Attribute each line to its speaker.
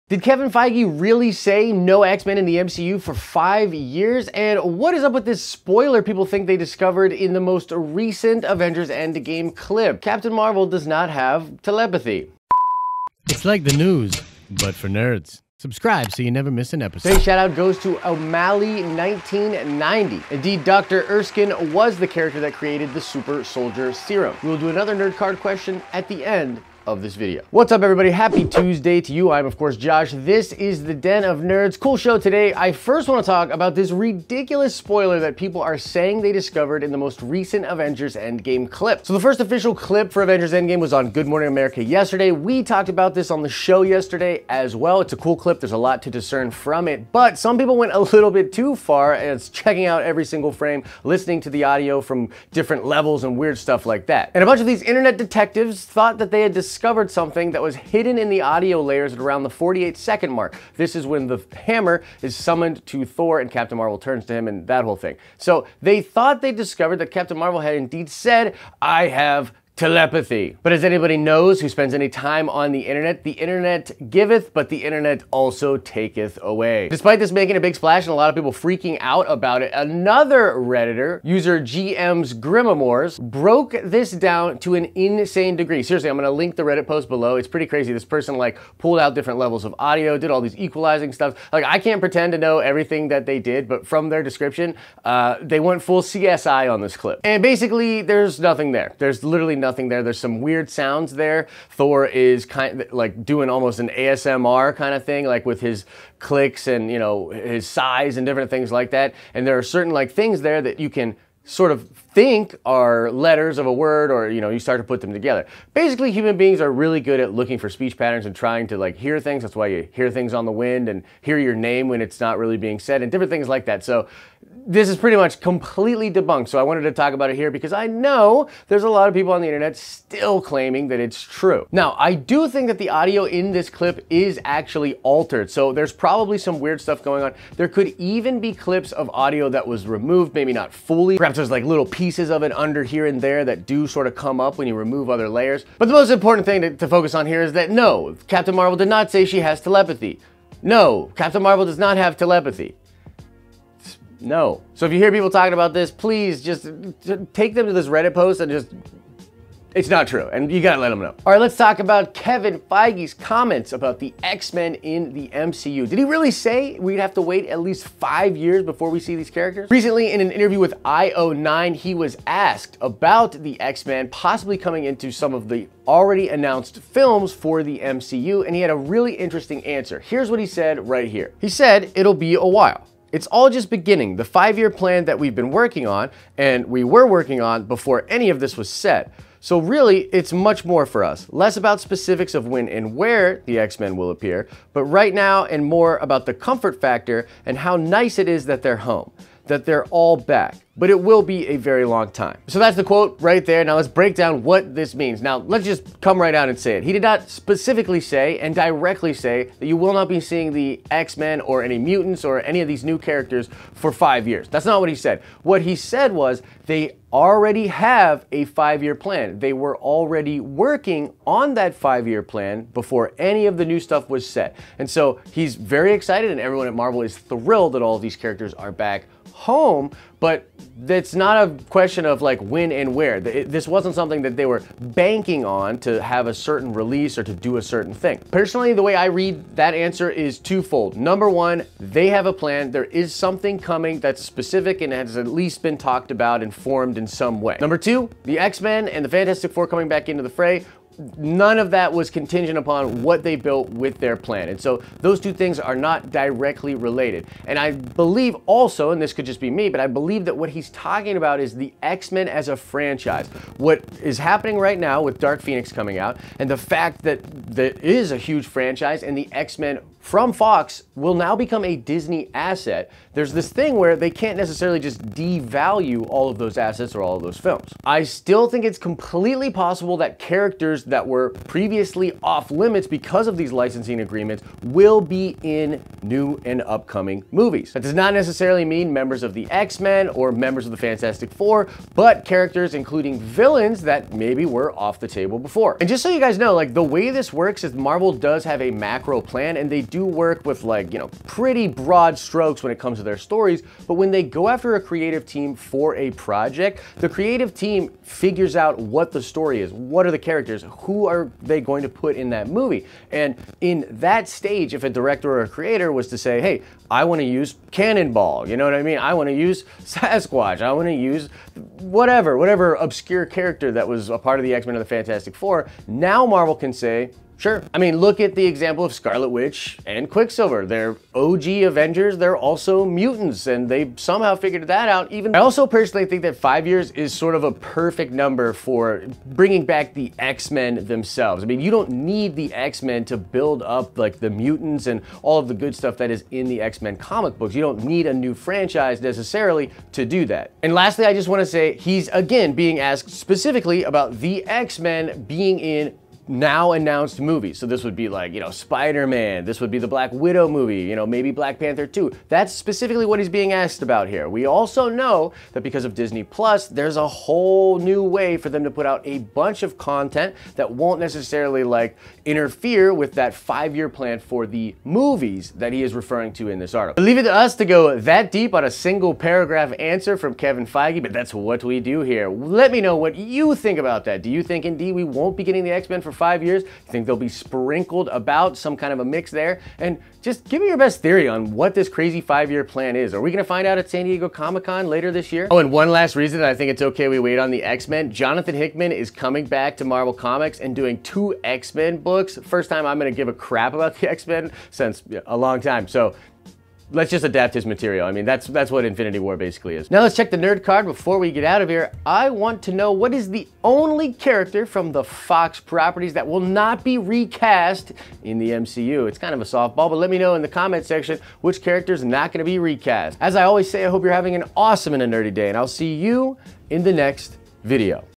Speaker 1: Did Kevin Feige really say no X-Men in the MCU for 5 years? And what is up with this spoiler people think they discovered in the most recent Avengers Endgame clip? Captain Marvel does not have telepathy.
Speaker 2: It's like the news, but for nerds. Subscribe so you never miss an episode.
Speaker 1: Today's shout out goes to O'Malley 1990. Indeed, Dr. Erskine was the character that created the super soldier serum. We will do another nerd card question at the end of this video. What's up, everybody? Happy Tuesday to you. I'm, of course, Josh. This is the Den of Nerds. Cool show today. I first want to talk about this ridiculous spoiler that people are saying they discovered in the most recent Avengers Endgame clip. So the first official clip for Avengers Endgame was on Good Morning America yesterday. We talked about this on the show yesterday as well. It's a cool clip. There's a lot to discern from it, but some people went a little bit too far, and it's checking out every single frame, listening to the audio from different levels and weird stuff like that. And a bunch of these internet detectives thought that they had discovered something that was hidden in the audio layers at around the 48-second mark. This is when the hammer is summoned to Thor and Captain Marvel turns to him and that whole thing. So they thought they discovered that Captain Marvel had indeed said, "I have telepathy." But as anybody knows who spends any time on the internet giveth, but the internet also taketh away. Despite this making a big splash and a lot of people freaking out about it, another Redditor, user GM's Grimamores, broke this down to an insane degree. Seriously, I'm gonna link the Reddit post below. It's pretty crazy. This person like pulled out different levels of audio, did all these equalizing stuff. Like, I can't pretend to know everything that they did, but from their description, they went full CSI on this clip. And basically, there's nothing there. There's literally nothing there. There's some weird sounds there. Thor is kind of like doing almost an ASMR kind of thing, like with his clicks and, you know, his sighs and different things like that. And there are certain like things there that you can sort of think are letters of a word, or, you know, you start to put them together. Basically, human beings are really good at looking for speech patterns and trying to like hear things. That's why you hear things on the wind and hear your name when it's not really being said and different things like that. So this is pretty much completely debunked. So I wanted to talk about it here because I know there's a lot of people on the internet still claiming that it's true. Now, I do think that the audio in this clip is actually altered. So there's probably some weird stuff going on. There could even be clips of audio that was removed, maybe not fully. Perhaps there's like little pieces of it under here and there that do sort of come up when you remove other layers. But the most important thing to focus on here is that no, Captain Marvel did not say she has telepathy. No, Captain Marvel does not have telepathy. No. So if you hear people talking about this, please just take them to this Reddit post and just, it's not true, and you gotta let them know. All right, let's talk about Kevin Feige's comments about the X-Men in the MCU. Did he really say we'd have to wait at least 5 years before we see these characters? Recently, in an interview with IO9, he was asked about the X-Men possibly coming into some of the already announced films for the MCU, and he had a really interesting answer. Here's what he said right here. He said, "It'll be a while. It's all just beginning. The 5-year plan that we've been working on, and we were working on before any of this was set. So really, it's much more for us. Less about specifics of when and where the X-Men will appear, but right now, and more about the comfort factor and how nice it is that they're home, that they're all back. But it will be a very long time." So that's the quote right there. Now let's break down what this means. Now let's just come right out and say it. He did not specifically say and directly say that you will not be seeing the X-Men or any mutants or any of these new characters for 5 years. That's not what he said. What he said was they already have a 5-year plan. They were already working on that 5-year plan before any of the new stuff was set. And so he's very excited, and everyone at Marvel is thrilled that all of these characters are back home, but it's not a question of like when and where. This wasn't something that they were banking on to have a certain release or to do a certain thing. Personally, the way I read that answer is twofold. Number one, they have a plan. There is something coming that's specific and has at least been talked about and formed in some way. Number two, the X-Men and the Fantastic Four coming back into the fray, none of that was contingent upon what they built with their plan. And so those two things are not directly related. And I believe also, and this could just be me, but I believe that what he's talking about is the X-Men as a franchise. What is happening right now with Dark Phoenix coming out, and the fact that there is a huge franchise and the X-Men from Fox will now become a Disney asset. There's this thing where they can't necessarily just devalue all of those assets or all of those films. I still think it's completely possible that characters that were previously off limits because of these licensing agreements will be in new and upcoming movies. That does not necessarily mean members of the X-Men or members of the Fantastic Four, but characters including villains that maybe were off the table before. And just so you guys know, like, the way this works is Marvel does have a macro plan, and they do work with, like, you know, pretty broad strokes when it comes to their stories, but when they go after a creative team for a project, the creative team figures out what the story is, what are the characters, who are they going to put in that movie. And in that stage, if a director or a creator was to say, hey, I want to use Cannonball, you know what I mean? I want to use Sasquatch, I want to use whatever obscure character that was a part of the X-Men or the Fantastic Four, now Marvel can say, sure. I mean, look at the example of Scarlet Witch and Quicksilver. They're OG Avengers, they're also mutants, and they somehow figured that out. I also personally think that 5 years is sort of a perfect number for bringing back the X-Men themselves. I mean, you don't need the X-Men to build up, like, the mutants and all of the good stuff that is in the X-Men comic books. You don't need a new franchise necessarily to do that. And lastly, I just want to say he's again being asked specifically about the X-Men being in now announced movies. So this would be like, you know, Spider-Man, this would be the Black Widow movie, you know, maybe Black Panther 2. That's specifically what he's being asked about here. We also know that because of Disney Plus, there's a whole new way for them to put out a bunch of content that won't necessarily, like, interfere with that 5-year plan for the movies that he is referring to in this article. But leave it to us to go that deep on a single paragraph answer from Kevin Feige, but that's what we do here. Let me know what you think about that. Do you think indeed we won't be getting the X-Men for 5 years? You think they'll be sprinkled about, some kind of a mix there? And just give me your best theory on what this crazy 5-year plan is. Are we gonna find out at San Diego Comic-Con later this year? Oh, and one last reason that I think it's okay we wait on the X-Men, Jonathan Hickman is coming back to Marvel Comics and doing 2 X-Men books. First time I'm gonna give a crap about the X-Men since a long time. So let's just adapt his material. I mean, that's what Infinity War basically is. Now let's check the nerd card before we get out of here. I want to know, what is the only character from the Fox properties that will not be recast in the MCU? It's kind of a softball, but let me know in the comment section which character is not going to be recast. As I always say, I hope you're having an awesome and a nerdy day, and I'll see you in the next video.